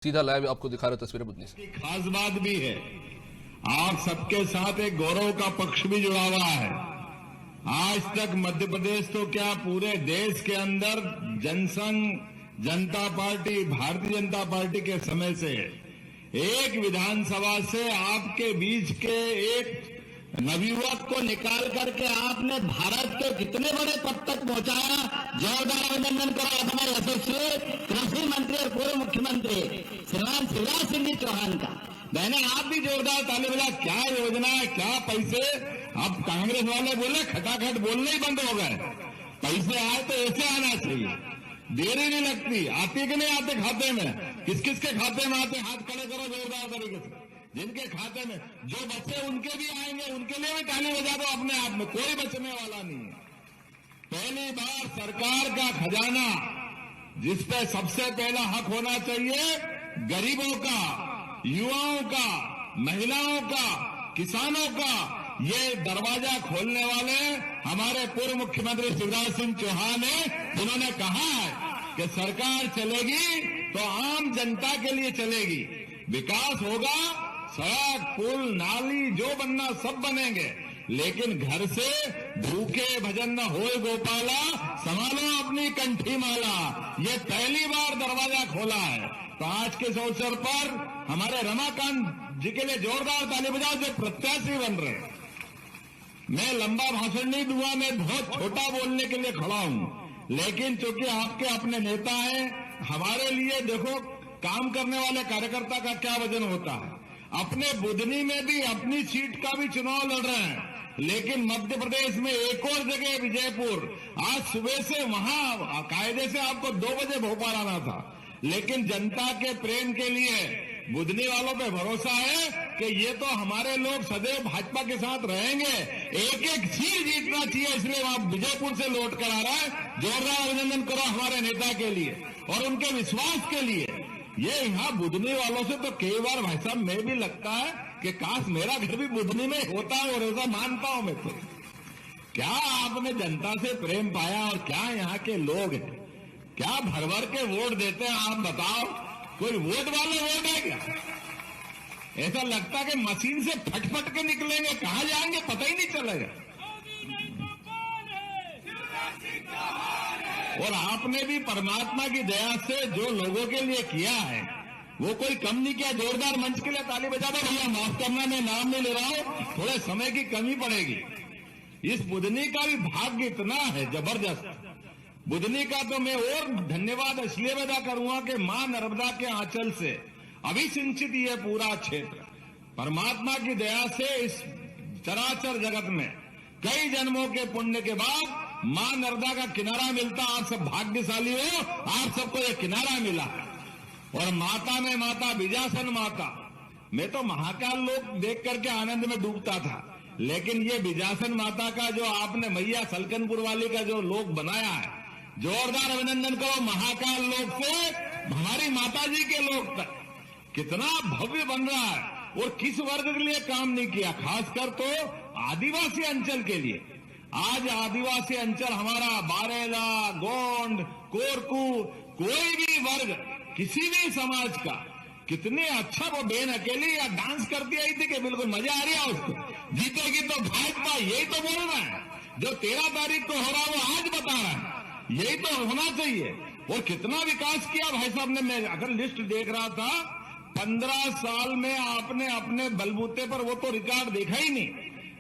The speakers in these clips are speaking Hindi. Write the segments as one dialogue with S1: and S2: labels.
S1: सीधा लाइव आपको दिखा रहे तस्वीरें बुधनी से।
S2: खास बात भी है, आप सबके साथ एक गौरव का पक्ष भी जुड़ा हुआ है। आज तक मध्य प्रदेश तो क्या पूरे देश के अंदर जनसंघ, जनता पार्टी, भारतीय जनता पार्टी के समय से एक विधानसभा से आपके बीच के एक नवयुवक को निकाल करके आपने भारत के कितने बड़े पद तक पहुंचाया। जोरदार अभिनंदन करो हमारे यशस्वी कृषि मंत्री और पूर्व मुख्यमंत्री श्रीमान शिवराज सिंह जी चौहान का। मैंने आप भी जोरदार ताली बजा। क्या योजना है, क्या पैसे। अब कांग्रेस वाले बोले खटाखट बोलने ही बंद हो गए। पैसे आए तो ऐसे आना चाहिए, देरी नहीं लगती। आते कि नहीं आते खाते में? किस किस के खाते में आते? हाथ खड़े करो जोरदार तरीके से। जिनके खाते में जो बचे उनके भी आएंगे, उनके लिए भी ताली बजा दो अपने आप में। कोई बचने वाला नहीं है। पहली बार सरकार का खजाना जिस पे सबसे पहला हक होना चाहिए, गरीबों का, युवाओं का, महिलाओं का, किसानों का, ये दरवाजा खोलने वाले हमारे पूर्व मुख्यमंत्री शिवराज सिंह चौहान है। उन्होंने कहा है कि सरकार चलेगी तो आम जनता के लिए चलेगी। विकास होगा, सड़क, पुल, नाली जो बनना सब बनेंगे, लेकिन घर से भूखे भजन न होए गोपाला, संभालो अपनी कंठी माला। ये पहली बार दरवाजा खोला है। तो आज के इस अवसर पर हमारे रमाकांत जी के लिए जोरदार ताली बजाओ जो प्रत्याशी बन रहे हैं। मैं लंबा भाषण नहीं दूंगा, मैं बहुत छोटा बोलने के लिए खड़ा हूं, लेकिन चूंकि आपके अपने नेता हैं, हमारे लिए देखो काम करने वाले कार्यकर्ता का क्या वजन होता है। अपने बुधनी में भी अपनी सीट का भी चुनाव लड़ रहे हैं, लेकिन मध्य प्रदेश में एक और जगह विजयपुर, आज सुबह से वहां कायदे से आपको 2 बजे भोपाल आना था, लेकिन जनता के प्रेम के लिए बुधनी वालों पे भरोसा है कि ये तो हमारे लोग सदैव भाजपा के साथ रहेंगे। एक एक सीट जीतना चाहिए, इसलिए वहां विजयपुर से लौट कर आ रहा है। जोरदार अभिनंदन करो हमारे नेता के लिए और उनके विश्वास के लिए। ये यहाँ बुधनी वालों से तो कई बार भाई साहब मैं भी लगता है कि काश मेरा घर भी बुधनी में होता है, और ऐसा मानता हूं मैं। तो क्या आपने जनता से प्रेम पाया और क्या यहाँ के लोग हैं, क्या भर भर के वोट देते हैं? आप बताओ, कोई वोट वाले वोट है क्या? ऐसा लगता है कि मशीन से फटफट के निकलेंगे, कहां जाएंगे पता ही नहीं चलेगा। और आपने भी परमात्मा की दया से जो लोगों के लिए किया है वो कोई कम नहीं किया। जोरदार मंच के लिए ताली बजा दो भैया। माफ करना, मैं नाम नहीं ले रहा हूं, थोड़े समय की कमी पड़ेगी। इस बुधनी का भी भाग्य इतना है जबरदस्त। बुधनी का तो मैं और धन्यवाद इसलिए अदा करूंगा कि मां नर्मदा के आंचल से अभी सिंचित ये पूरा क्षेत्र परमात्मा की दया से इस चराचर जगत में कई जन्मों के पुण्य के बाद मां नर्मदा का किनारा मिलता। आप सब भाग्यशाली हो, आप सबको ये किनारा मिला। और माता में माता, बिजासन माता। मैं तो महाकाल लोक देख करके आनंद में डूबता था, लेकिन ये बिजासन माता का जो आपने मैया सलकनपुर वाली का जो लोक बनाया है, जोरदार अभिनंदन करो। महाकाल लोक से हमारी माता जी के लोक तक कितना भव्य बन रहा है। और किस वर्ग के लिए काम नहीं किया, खासकर तो आदिवासी अंचल के लिए। आज आदिवासी अंचल हमारा बारेला, गोंड, कोरकू, कोई भी वर्ग, किसी भी समाज का, कितने अच्छा वो बेन अकेली या डांस करती आई थी कि बिल्कुल मजा आ रहा है उसको। जीतेगी तो भाजपा, यही तो बोल रहा है। जो 13 तारीख को हो रहा है वो आज बता रहा है, यही तो होना चाहिए। और कितना विकास किया भाई साहब ने। मैं अगर लिस्ट देख रहा था, 15 साल में आपने अपने बलबूते पर वो तो रिकॉर्ड देखा ही नहीं,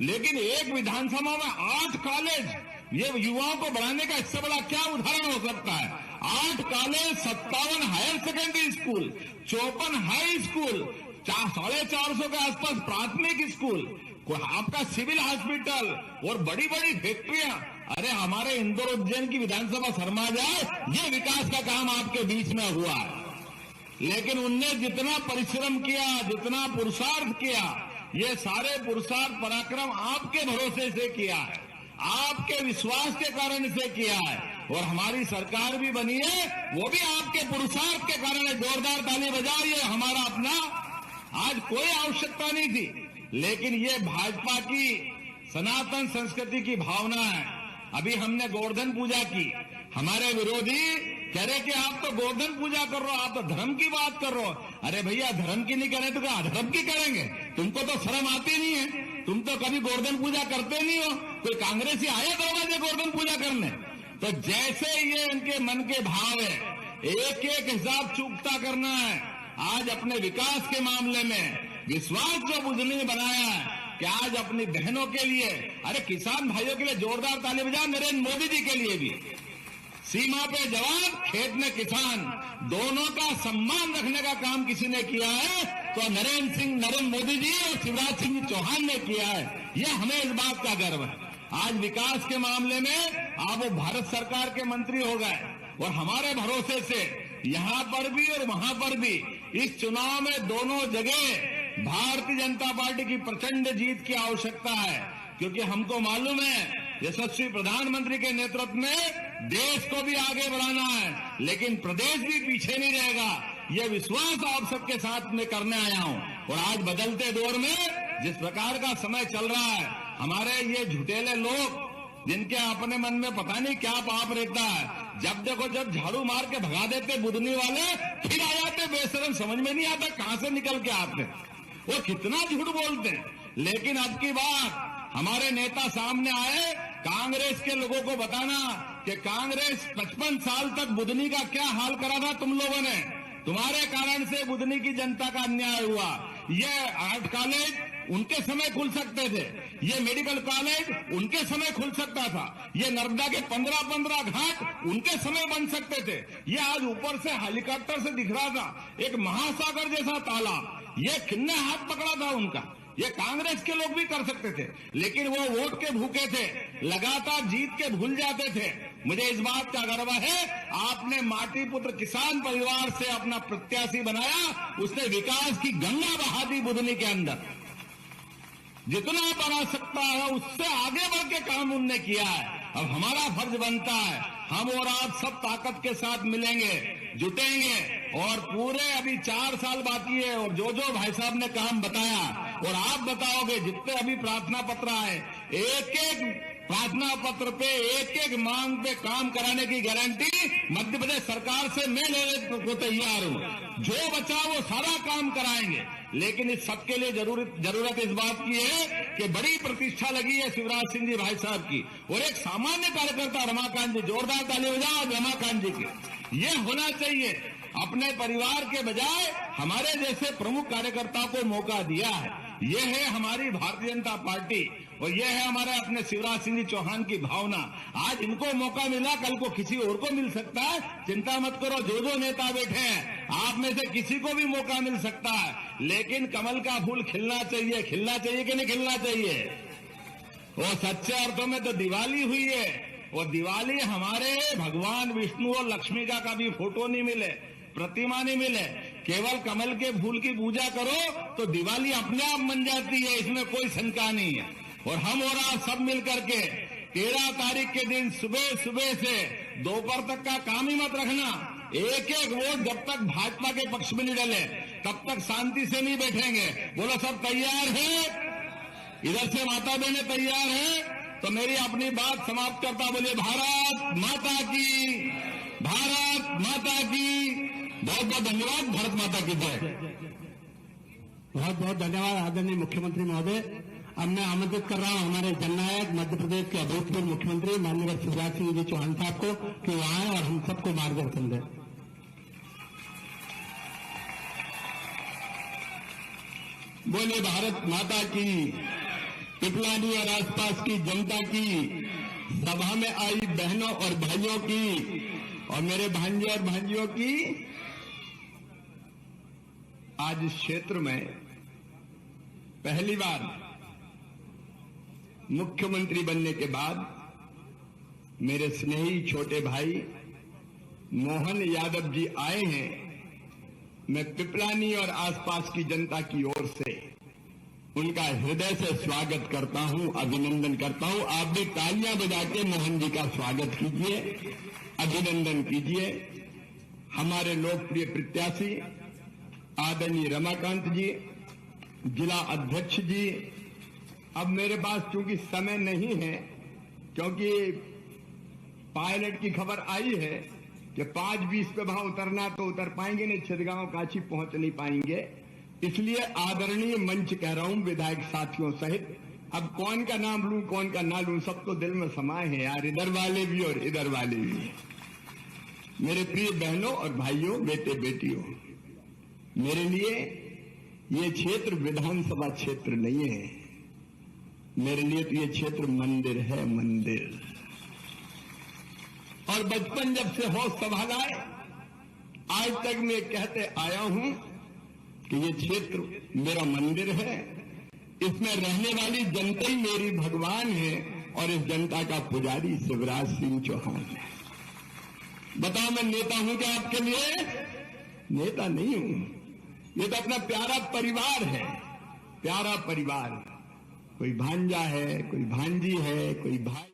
S2: लेकिन एक विधानसभा में 8 कॉलेज, ये युवाओं को बढ़ाने का इससे बड़ा क्या उदाहरण हो सकता है। 8 college, 57 higher secondary school, 54 high school, 450 के आसपास प्राथमिक स्कूल, आपका सिविल हॉस्पिटल और बड़ी बड़ी फैक्ट्रियां। अरे हमारे इंदौर उज्जैन की विधानसभा शर्मा जाए, ये विकास का काम आपके बीच में हुआ है। लेकिन उनने जितना परिश्रम किया, जितना पुरुषार्थ किया, ये सारे पुरुषार्थ पराक्रम आपके भरोसे से किया है, आपके विश्वास के कारण से किया है। और हमारी सरकार भी बनी है, वो भी आपके पुरुषार्थ के कारण है। जोरदार ताली बजाओ। ये हमारा अपना आज कोई आवश्यकता नहीं थी, लेकिन ये भाजपा की सनातन संस्कृति की भावना है। अभी हमने गोवर्धन पूजा की, हमारे विरोधी कह रहे कि आप तो गोवर्धन पूजा कर रहे हो, आप तो धर्म की बात कर रहे हो। अरे भैया, धर्म की नहीं करें तो क्या अधर्म की करेंगे? तुमको तो शर्म आती नहीं है, तुम तो कभी गोवर्धन पूजा करते नहीं हो। कोई कांग्रेसी आया दरवाजे गोवर्धन पूजा करने? तो जैसे ये इनके मन के भाव है, एक एक हिसाब चूकता करना है। आज अपने विकास के मामले में विश्वास जो बुद्धनी ने बनाया है कि आज अपनी बहनों के लिए, अरे किसान भाइयों के लिए जोरदार ताली बजाओ, नरेंद्र मोदी जी के लिए भी। सीमा पे जवान, खेत में किसान, दोनों का सम्मान रखने का काम किसी ने किया है तो नरेंद्र मोदी जी और शिवराज सिंह चौहान ने किया है। यह हमें इस बात का गर्व है। आज विकास के मामले में आप वो भारत सरकार के मंत्री हो गए और हमारे भरोसे से यहां पर भी और वहां पर भी इस चुनाव में दोनों जगह भारतीय जनता पार्टी की प्रचंड जीत की आवश्यकता है, क्योंकि हमको मालूम है यशस्वी प्रधानमंत्री के नेतृत्व में देश को भी आगे बढ़ाना है, लेकिन प्रदेश भी पीछे नहीं रहेगा। यह विश्वास आप सबके साथ में करने आया हूं। और आज बदलते दौर में जिस प्रकार का समय चल रहा है, हमारे ये झुटेले लोग जिनके अपने मन में पता नहीं क्या पाप रहता है, जब देखो जब झाड़ू मार के भगा देते बुधनी वाले, फिर आ जाते बेशरम, समझ में नहीं आता कहां से निकल के आते, वो कितना झूठ बोलते हैं। लेकिन अब की बात हमारे नेता सामने आए, कांग्रेस के लोगों को बताना कि कांग्रेस 55 साल तक बुधनी का क्या हाल करा था तुम लोगों ने। तुम्हारे कारण से बुधनी की जनता का अन्याय हुआ। ये आर्ट कॉलेज उनके समय खुल सकते थे, ये मेडिकल कॉलेज उनके समय खुल सकता था, ये नर्मदा के 15-15 घाट उनके समय बन सकते थे। ये आज ऊपर से हेलीकॉप्टर से दिख रहा था एक महासागर जैसा तालाब, ये किन्ने हाथ पकड़ा था उनका। ये कांग्रेस के लोग भी कर सकते थे, लेकिन वो वोट के भूखे थे, लगातार जीत के भूल जाते थे। मुझे इस बात का गर्व है, आपने माटी पुत्र किसान परिवार से अपना प्रत्याशी बनाया, उसने विकास की गंगा बहा दी बुधनी के अंदर। जितना बना सकता है उससे आगे बढ़ के काम उनने किया है। अब हमारा फर्ज बनता है, हम और आप सब ताकत के साथ मिलेंगे, जुटेंगे और पूरे अभी 4 साल बाकी है और जो जो भाई साहब ने काम बताया और आप बताओगे, जितने अभी प्रार्थना पत्र आए, एक एक प्रार्थना पत्र पे एक एक मांग पे काम कराने की गारंटी मध्य प्रदेश सरकार से मैं लेने को तैयार हूं। जो बचा वो सारा काम कराएंगे, लेकिन इस सबके लिए जरूरत इस बात की है कि बड़ी प्रतिष्ठा लगी है शिवराज सिंह जी भाई साहब की और एक सामान्य कार्यकर्ता रमाकांत जी, जोरदार ताली बजाओ रमाकांत जी की। ये होना चाहिए। अपने परिवार के बजाय हमारे जैसे प्रमुख कार्यकर्ता को मौका दिया है। ये है हमारी भारतीय जनता पार्टी और ये है हमारे अपने शिवराज सिंह जी चौहान की भावना। आज इनको मौका मिला, कल को किसी और को मिल सकता है। चिंता मत करो, जो जो नेता बैठे हैं आप में से किसी को भी मौका मिल सकता है, लेकिन कमल का फूल खिलना चाहिए। खिलना चाहिए कि नहीं खिलना चाहिए? वो सच्चे अर्थों में तो दिवाली हुई है। वो दिवाली हमारे भगवान विष्णु और लक्ष्मी का कभी फोटो नहीं मिले, प्रतिमा नहीं मिले, केवल कमल के फूल की पूजा करो तो दिवाली अपने आप बन जाती है, इसमें कोई शंका नहीं है। और हम और आप सब मिलकर के 13 तारीख के दिन सुबह सुबह से दोपहर तक का काम ही मत रखना। एक एक वोट जब तक भाजपा के पक्ष में नहीं डले तब तक शांति से नहीं बैठेंगे। बोलो सब तैयार है? इधर से माता बहने तैयार है? तो मेरी अपनी बात समाप्त करता बोलिए भारत माता की, भारत माता की। बहुत बहुत धन्यवाद। भारत माता की जय।
S3: बहुत बहुत धन्यवाद आदरणीय मुख्यमंत्री महोदय। अब मैं आमंत्रित कर रहा हूं हमारे जननायक मध्य प्रदेश के अभूतपूर्व मुख्यमंत्री माननीय शिवराज सिंह जी चौहान साहब को कि वो आए और हम सबको मार्गदर्शन दें।
S2: बोले भारत माता की। पिपलानी और आसपास की जनता की, सभा में आई बहनों और भाइयों की और मेरे भांजे और भांजियों की। आज इस क्षेत्र में पहली बार मुख्यमंत्री बनने के बाद मेरे स्नेही छोटे भाई मोहन यादव जी आए हैं। मैं पिपलानी और आसपास की जनता की ओर से उनका हृदय से स्वागत करता हूं, अभिनंदन करता हूं। आप भी तालियां बजा के मोहन जी का स्वागत कीजिए, अभिनंदन कीजिए। हमारे लोकप्रिय प्रत्याशी आदरणीय रमाकांत जी, जिला अध्यक्ष जी। अब मेरे पास चूंकि समय नहीं है, क्योंकि पायलट की खबर आई है कि 5:20 पे वहां उतरना तो उतर पाएंगे नहीं, छिदगांव काशी पहुंच नहीं पाएंगे। इसलिए आदरणीय मंच कह रहा हूं विधायक साथियों सहित, अब कौन का नाम लूं कौन का ना लूं, सब तो दिल में समाये हैं यार, इधर वाले भी और इधर वाले भी। मेरे प्रिय बहनों और भाइयों, बेटे बेटियों, मेरे लिए ये क्षेत्र विधानसभा क्षेत्र नहीं है, मेरे लिए तो ये क्षेत्र मंदिर है, मंदिर। और बचपन जब से होश संभाला है आज तक मैं कहते आया हूं कि ये क्षेत्र मेरा मंदिर है, इसमें रहने वाली जनता ही मेरी भगवान है और इस जनता का पुजारी शिवराज सिंह चौहान है। बताओ मैं नेता हूं क्या आपके लिए? नेता नहीं हूं, ये तो अपना प्यारा परिवार है, प्यारा परिवार। कोई भांजा है, कोई भांजी है, कोई भाई